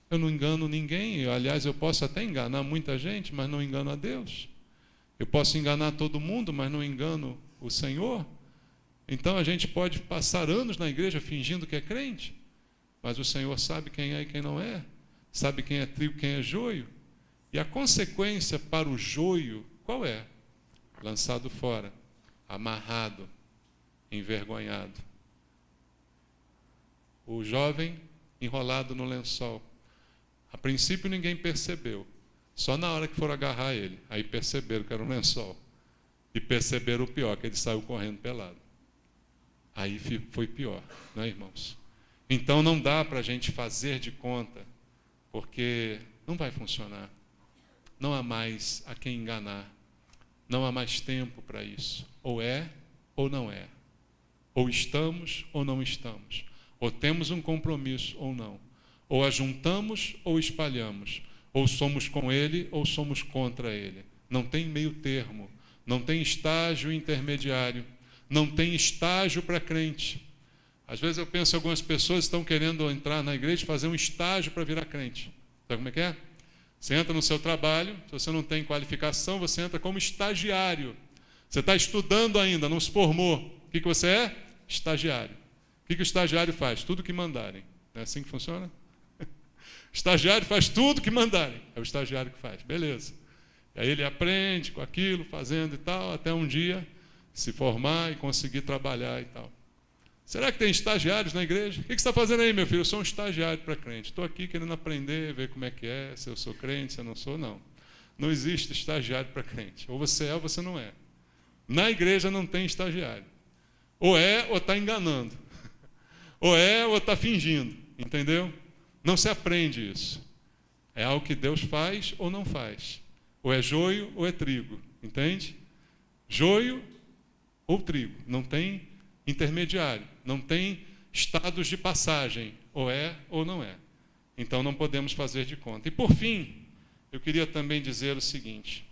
Speaker 1: eu não engano ninguém. Aliás, eu posso até enganar muita gente, mas não engano a Deus. Eu posso enganar todo mundo, mas não engano o Senhor. Então a gente pode passar anos na igreja fingindo que é crente, mas o Senhor sabe quem é e quem não é, sabe quem é trigo e quem é joio. E a consequência para o joio, qual é? Lançado fora. amarrado, envergonhado. O jovem enrolado no lençol. A princípio ninguém percebeu. Só na hora que foram agarrar ele, aí perceberam que era um lençol. E perceberam o pior, que ele saiu correndo pelado. Aí foi pior, não é, irmãos? Então não dá para a gente fazer de conta, porque não vai funcionar. Não há mais a quem enganar. Não há mais tempo para isso. Ou é ou não é. Ou estamos ou não estamos. Ou temos um compromisso ou não. Ou ajuntamos ou espalhamos. Ou somos com ele ou somos contra ele. Não tem meio termo. Não tem estágio intermediário. Não tem estágio para crente. Às vezes eu penso que algumas pessoas estão querendo entrar na igreja e fazer um estágio para virar crente. Sabe como é que é? Você entra no seu trabalho, se você não tem qualificação, você entra como estagiário. Você está estudando ainda, não se formou. O que você é? Estagiário. O que o estagiário faz? Tudo que mandarem. Não é assim que funciona? Estagiário faz tudo que mandarem. É o estagiário que faz. Beleza. E aí ele aprende com aquilo, fazendo e tal, até um dia se formar e conseguir trabalhar e tal. Será que tem estagiários na igreja? O que você está fazendo aí, meu filho? Eu sou um estagiário para crente. Estou aqui querendo aprender, ver como é que é, se eu sou crente, se eu não sou, não. Não existe estagiário para crente. Ou você é ou você não é. Na igreja não tem estagiário. Ou é ou está enganando. Ou é ou está fingindo. Entendeu? Não se aprende isso. É algo que Deus faz ou não faz. Ou é joio ou é trigo. Entende? Joio ou trigo. Não tem intermediário. Não tem estados de passagem. Ou é ou não é. Então não podemos fazer de conta. E por fim, eu queria também dizer o seguinte.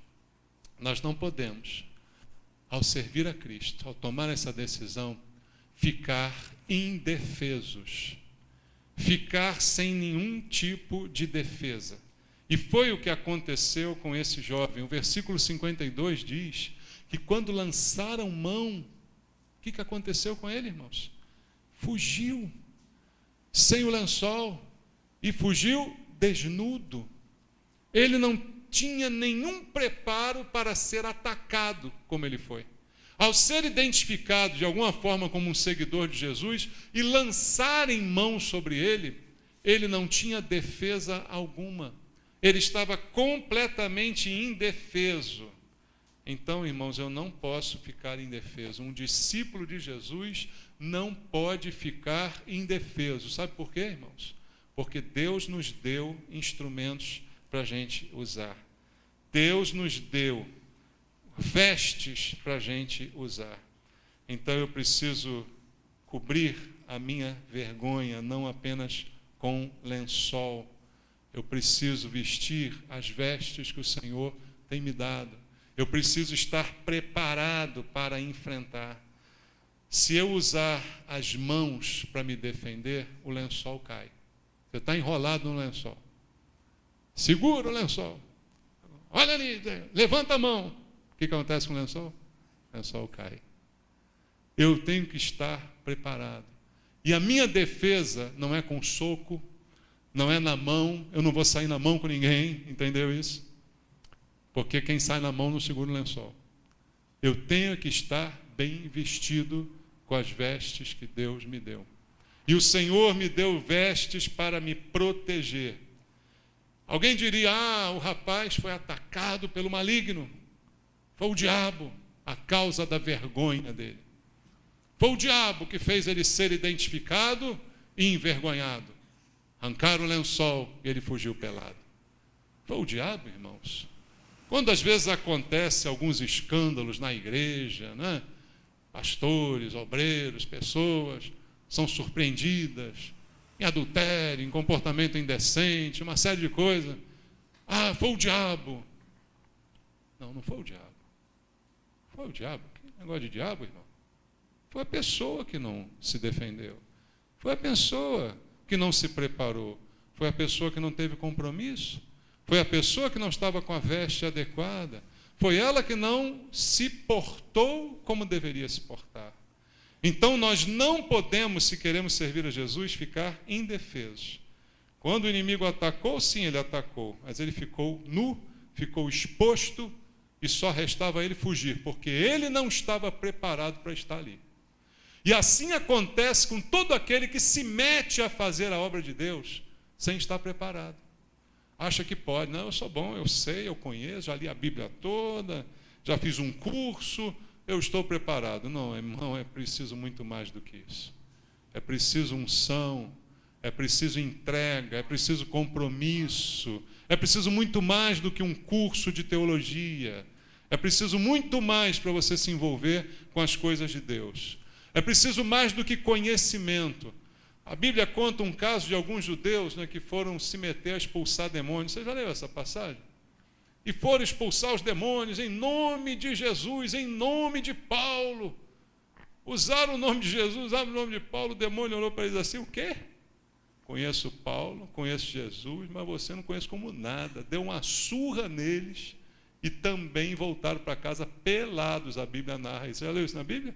Speaker 1: Nós não podemos, ao servir a Cristo, ao tomar essa decisão, ficar indefesos. Ficar sem nenhum tipo de defesa. E foi o que aconteceu com esse jovem. O versículo 52 diz que quando lançaram mão, o que aconteceu com ele, irmãos? Fugiu, sem o lençol, e fugiu desnudo. Ele não tinha nenhum preparo para ser atacado como ele foi. Ao ser identificado de alguma forma como um seguidor de Jesus e lançarem mão sobre ele, ele não tinha defesa alguma. Ele estava completamente indefeso. Então, irmãos, eu não posso ficar indefeso. Um discípulo de Jesus não pode ficar indefeso. Sabe por quê, irmãos? Porque Deus nos deu instrumentos para a gente usar. Deus nos deu vestes para a gente usar. Então eu preciso cobrir a minha vergonha, não apenas com lençol. Eu preciso vestir as vestes que o Senhor tem me dado. Eu preciso estar preparado para enfrentar. Se eu usar as mãos para me defender, o lençol cai. Você está enrolado no lençol. Segura o lençol. Olha ali, levanta a mão. O que acontece com o lençol? O lençol cai. Eu tenho que estar preparado. E a minha defesa não é com soco, não é na mão, eu não vou sair na mão com ninguém, entendeu isso? Porque quem sai na mão não segura o lençol. Eu tenho que estar bem vestido com as vestes que Deus me deu. E o Senhor me deu vestes para me proteger. Alguém diria, o rapaz foi atacado pelo maligno. Foi o diabo, a causa da vergonha dele. Foi o diabo que fez ele ser identificado e envergonhado. Arrancaram o lençol e ele fugiu pelado. Foi o diabo, irmãos. Quando às vezes acontece alguns escândalos na igreja, né? Pastores, obreiros, pessoas são surpreendidas em adultério, em comportamento indecente, uma série de coisas. Foi o diabo. Não foi o diabo. Foi o diabo. Que negócio de diabo, irmão? Foi a pessoa que não se defendeu. Foi a pessoa que não se preparou. Foi a pessoa que não teve compromisso. Foi a pessoa que não estava com a veste adequada. Foi ela que não se portou como deveria se portar. Então nós não podemos, se queremos servir a Jesus, ficar indefesos. Quando o inimigo atacou, sim, ele atacou, mas ele ficou nu, ficou exposto e só restava a ele fugir, porque ele não estava preparado para estar ali. E assim acontece com todo aquele que se mete a fazer a obra de Deus sem estar preparado. Acha que pode. Não, eu sou bom, eu sei, eu conheço, já li a Bíblia toda, já fiz um curso, eu estou preparado. Não, irmão, é preciso muito mais do que isso. É preciso unção, é preciso entrega, é preciso compromisso, é preciso muito mais do que um curso de teologia. É preciso muito mais para você se envolver com as coisas de Deus. É preciso mais do que conhecimento. A Bíblia conta um caso de alguns judeus, né, que foram se meter a expulsar demônios. Você já leu essa passagem? E foram expulsar os demônios em nome de Jesus, em nome de Paulo. Usaram o nome de Jesus, usaram o nome de Paulo. O demônio olhou para eles assim: o quê? Conheço Paulo, conheço Jesus, mas você não conhece como nada. Deu uma surra neles e também voltaram para casa pelados. A Bíblia narra isso. Você já leu isso na Bíblia?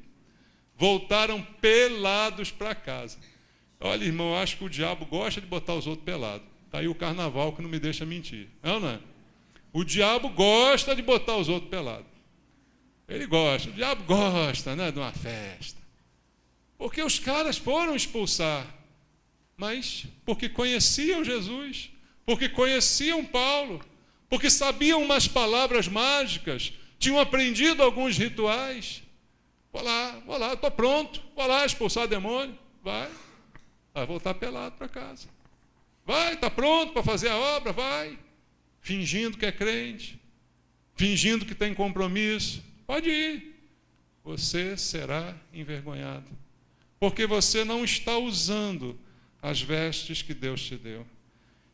Speaker 1: Voltaram pelados para casa. Olha, irmão, eu acho que o diabo gosta de botar os outros pelados. Está aí o carnaval que não me deixa mentir. Não é? O diabo gosta de botar os outros pelados. Ele gosta, o diabo gosta, né, de uma festa. Porque os caras foram expulsar, mas porque conheciam Jesus, porque conheciam Paulo, porque sabiam umas palavras mágicas, tinham aprendido alguns rituais. Vou lá, estou pronto, vou lá expulsar demônio. Vai voltar pelado para casa. Vai, está pronto para fazer a obra? Vai. Fingindo que é crente, fingindo que tem compromisso. Pode ir. Você será envergonhado, porque você não está usando as vestes que Deus te deu.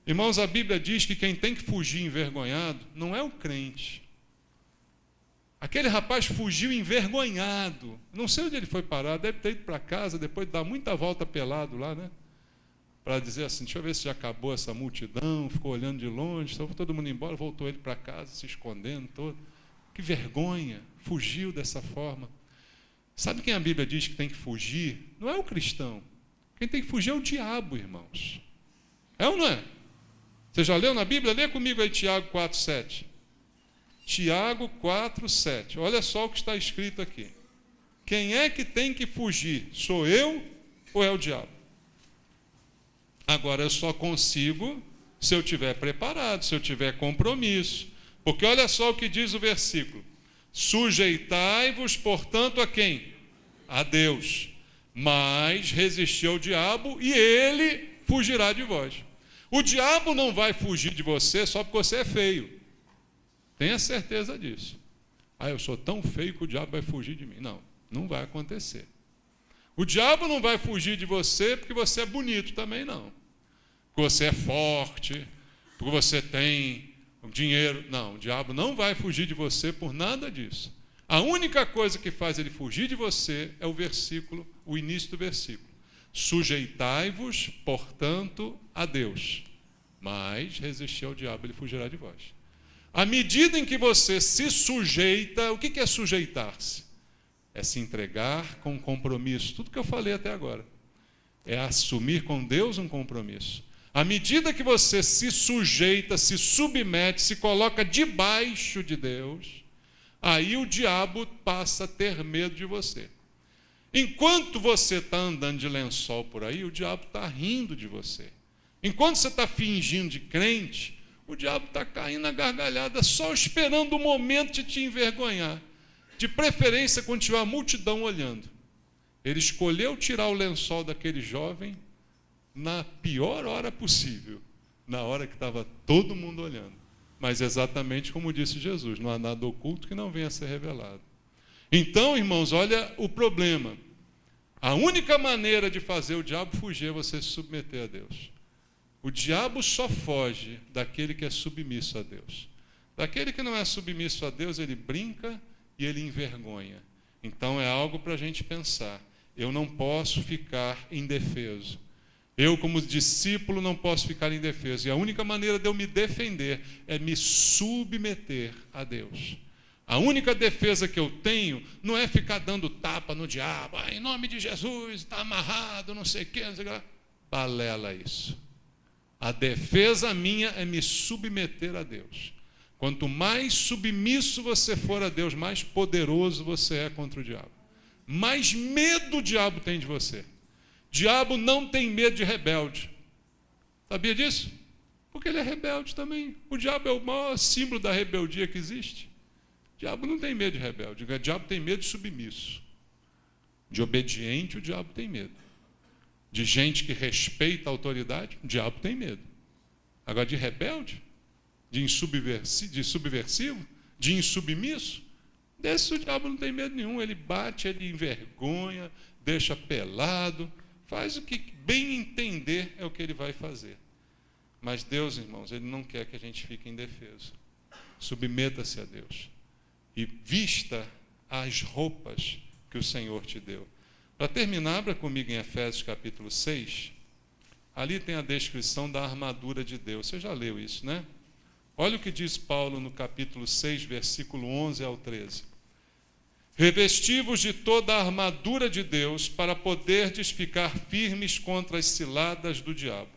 Speaker 1: Irmãos, a Bíblia diz que quem tem que fugir envergonhado não é o crente. Aquele rapaz fugiu envergonhado. Não sei onde ele foi parar, deve ter ido para casa, depois de dar muita volta pelado lá, né? Para dizer assim, deixa eu ver se já acabou essa multidão, ficou olhando de longe, estava todo mundo embora, voltou ele para casa, se escondendo todo. Que vergonha, fugiu dessa forma. Sabe quem a Bíblia diz que tem que fugir? Não é o cristão. Quem tem que fugir é o diabo, irmãos. É ou não é? Você já leu na Bíblia? Lê comigo aí Tiago 4,7. Tiago 4,7. Olha só o que está escrito aqui. Quem é que tem que fugir? Sou eu ou é o diabo? Agora, eu só consigo se eu estiver preparado, se eu tiver compromisso. Porque olha só o que diz o versículo. Sujeitai-vos, portanto, a quem? A Deus. Mas resisti ao diabo e ele fugirá de vós. O diabo não vai fugir de você só porque você é feio. Tenha certeza disso. Eu sou tão feio que o diabo vai fugir de mim. Não, não vai acontecer. O diabo não vai fugir de você porque você é bonito também, não. Porque você é forte, porque você tem dinheiro. Não, o diabo não vai fugir de você por nada disso. A única coisa que faz ele fugir de você é o versículo, o início do versículo. Sujeitai-vos, portanto, a Deus, mas resisti ao diabo, ele fugirá de vós. À medida em que você se sujeita, o que é sujeitar-se? É se entregar com compromisso. Tudo que eu falei até agora. É assumir com Deus um compromisso. À medida que você se sujeita, se submete, se coloca debaixo de Deus, aí o diabo passa a ter medo de você. Enquanto você está andando de lençol por aí, o diabo está rindo de você. Enquanto você está fingindo de crente, o diabo está caindo na gargalhada, só esperando o momento de te envergonhar. De preferência, quando tiver a multidão olhando. Ele escolheu tirar o lençol daquele jovem na pior hora possível, na hora que estava todo mundo olhando. Mas exatamente como disse Jesus, não há nada oculto que não venha a ser revelado. Então, irmãos, olha o problema. A única maneira de fazer o diabo fugir é você se submeter a Deus. O diabo só foge daquele que é submisso a Deus. Daquele que não é submisso a Deus, ele brinca e ele envergonha. Então é algo para a gente pensar. Eu não posso ficar indefeso. Eu, como discípulo, não posso ficar indefeso. E a única maneira de eu me defender é me submeter a Deus. A única defesa que eu tenho não é ficar dando tapa no diabo. Em nome de Jesus, está amarrado, não sei o quê. Balela isso. A defesa minha é me submeter a Deus. Quanto mais submisso você for a Deus, mais poderoso você é contra o diabo. Mais medo o diabo tem de você. O diabo não tem medo de rebelde. Sabia disso? Porque ele é rebelde também. O diabo é o maior símbolo da rebeldia que existe. O diabo não tem medo de rebelde. O diabo tem medo de submisso. De obediente, o diabo tem medo. De gente que respeita a autoridade, o diabo tem medo. Agora, de rebelde, de subversivo, de insubmisso, desse o diabo não tem medo nenhum. Ele bate, ele envergonha, deixa pelado, faz o que bem entender é o que ele vai fazer. Mas Deus, irmãos, Ele não quer que a gente fique indefeso. Submeta-se a Deus e vista as roupas que o Senhor te deu. Para terminar, abra comigo em Efésios capítulo 6. Ali tem a descrição da armadura de Deus. Você já leu isso, né? Olha o que diz Paulo no capítulo 6, versículo 11 ao 13. Revesti-vos de toda a armadura de Deus para poderdes ficar firmes contra as ciladas do diabo.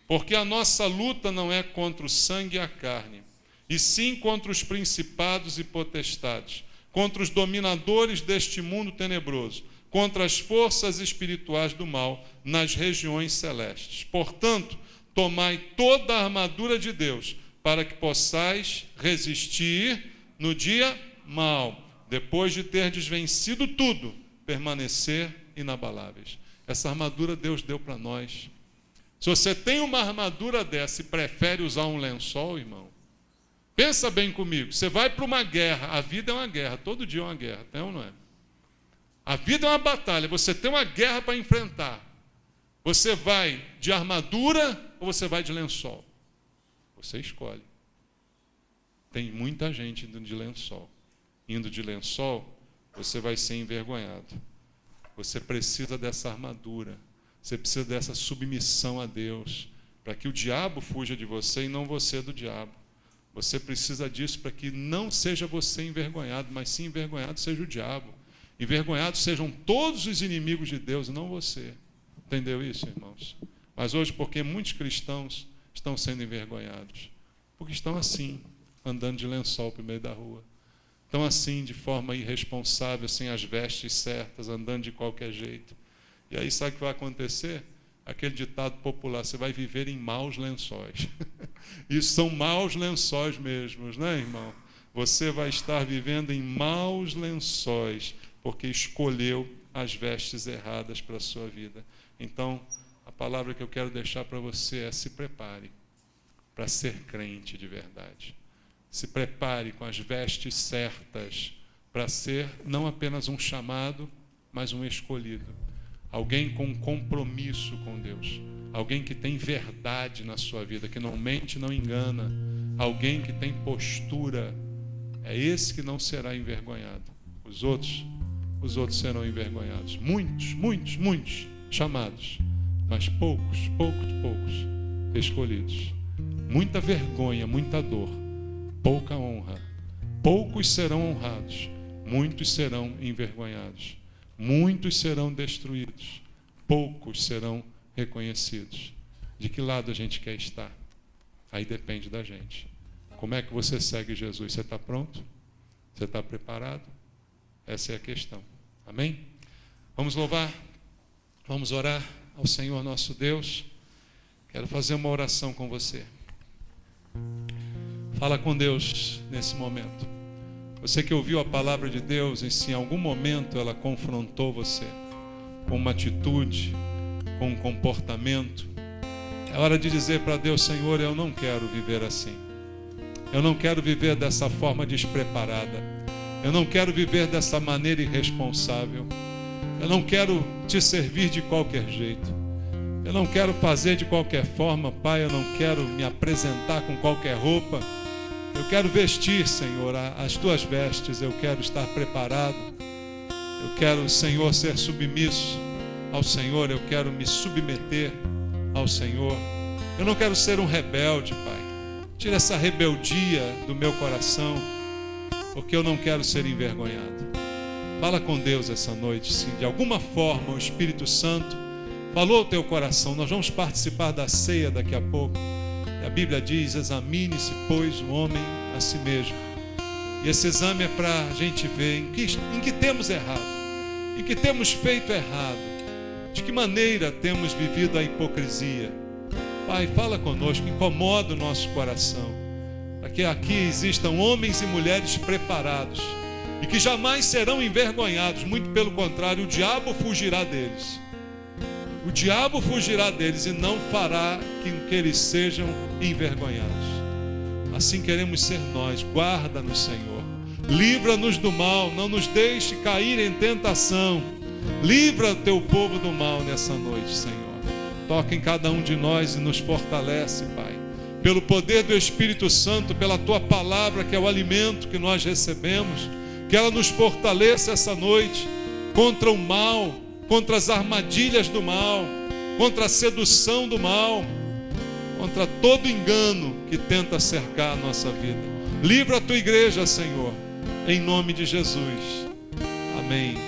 Speaker 1: Porque a nossa luta não é contra o sangue e a carne, e sim contra os principados e potestades, contra os dominadores deste mundo tenebroso, contra as forças espirituais do mal nas regiões celestes. Portanto, tomai toda a armadura de Deus, para que possais resistir no dia mau, depois de terdes vencido tudo, permanecer inabaláveis. Essa armadura Deus deu para nós. Se você tem uma armadura dessa e prefere usar um lençol, irmão, pensa bem comigo. Você vai para uma guerra, a vida é uma guerra, todo dia é uma guerra, tem ou não é? A vida é uma batalha, você tem uma guerra para enfrentar. Você vai de armadura ou você vai de lençol? Você escolhe. Tem muita gente indo de lençol. Indo de lençol, você vai ser envergonhado. Você precisa dessa armadura. Você precisa dessa submissão a Deus, para que o diabo fuja de você e não você do diabo. Você precisa disso para que não seja você envergonhado, mas sim envergonhado seja o diabo. Envergonhados sejam todos os inimigos de Deus, não você. Entendeu isso, irmãos? Mas hoje, porque muitos cristãos estão sendo envergonhados? Porque estão assim, andando de lençol para o meio da rua. Estão assim, de forma irresponsável, sem as vestes certas, andando de qualquer jeito. E aí sabe o que vai acontecer? Aquele ditado popular, você vai viver em maus lençóis. Isso são maus lençóis mesmos, né, irmão? Você vai estar vivendo em maus lençóis, porque escolheu as vestes erradas para a sua vida. Então, a palavra que eu quero deixar para você é: se prepare para ser crente de verdade. Se prepare com as vestes certas para ser não apenas um chamado, mas um escolhido. Alguém com compromisso com Deus. Alguém que tem verdade na sua vida, que não mente, não engana. Alguém que tem postura. É esse que não será envergonhado. Os outros serão envergonhados. Muitos chamados, mas poucos escolhidos. Muita vergonha, muita dor, pouca honra. Poucos serão honrados, muitos serão envergonhados. Muitos serão destruídos, poucos serão reconhecidos. De que lado a gente quer estar? Aí depende da gente. Como é que você segue Jesus? Você está pronto? Você está preparado? Essa é a questão. Amém? Vamos louvar? Vamos orar ao Senhor nosso Deus. Quero fazer uma oração com você. Fala com Deus nesse momento. Você que ouviu a palavra de Deus e se em algum momento ela confrontou você com uma atitude, com um comportamento, é hora de dizer para Deus: Senhor, eu não quero viver assim. Eu não quero viver dessa forma despreparada. Eu não quero viver dessa maneira irresponsável. Eu não quero te servir de qualquer jeito. Eu não quero fazer de qualquer forma, Pai. Eu não quero me apresentar com qualquer roupa. Eu quero vestir, Senhor, as tuas vestes. Eu quero estar preparado. Eu quero, Senhor, ser submisso ao Senhor. Eu quero me submeter ao Senhor. Eu não quero ser um rebelde, Pai. Tira essa rebeldia do meu coração, porque eu não quero ser envergonhado. Fala com Deus essa noite. Se de alguma forma o Espírito Santo falou ao teu coração, nós vamos participar da ceia daqui a pouco. De A Bíblia diz: examine-se, pois, o homem a si mesmo. E esse exame é para a gente ver em que temos errado, em que temos feito errado, de que maneira temos vivido a hipocrisia. Pai, fala conosco, incomoda o nosso coração, para que aqui existam homens e mulheres preparados e que jamais serão envergonhados, muito pelo contrário, o diabo fugirá deles. O diabo fugirá deles e não fará que eles sejam envergonhados. Assim queremos ser nós. Guarda-nos, Senhor. Livra-nos do mal, não nos deixe cair em tentação. Livra o teu povo do mal nessa noite, Senhor. Toca em cada um de nós e nos fortalece, Pai. Pelo poder do Espírito Santo, pela tua palavra, que é o alimento que nós recebemos, que ela nos fortaleça essa noite contra o mal, contra as armadilhas do mal, contra a sedução do mal, contra todo engano que tenta cercar a nossa vida. Livra a tua igreja, Senhor, em nome de Jesus. Amém.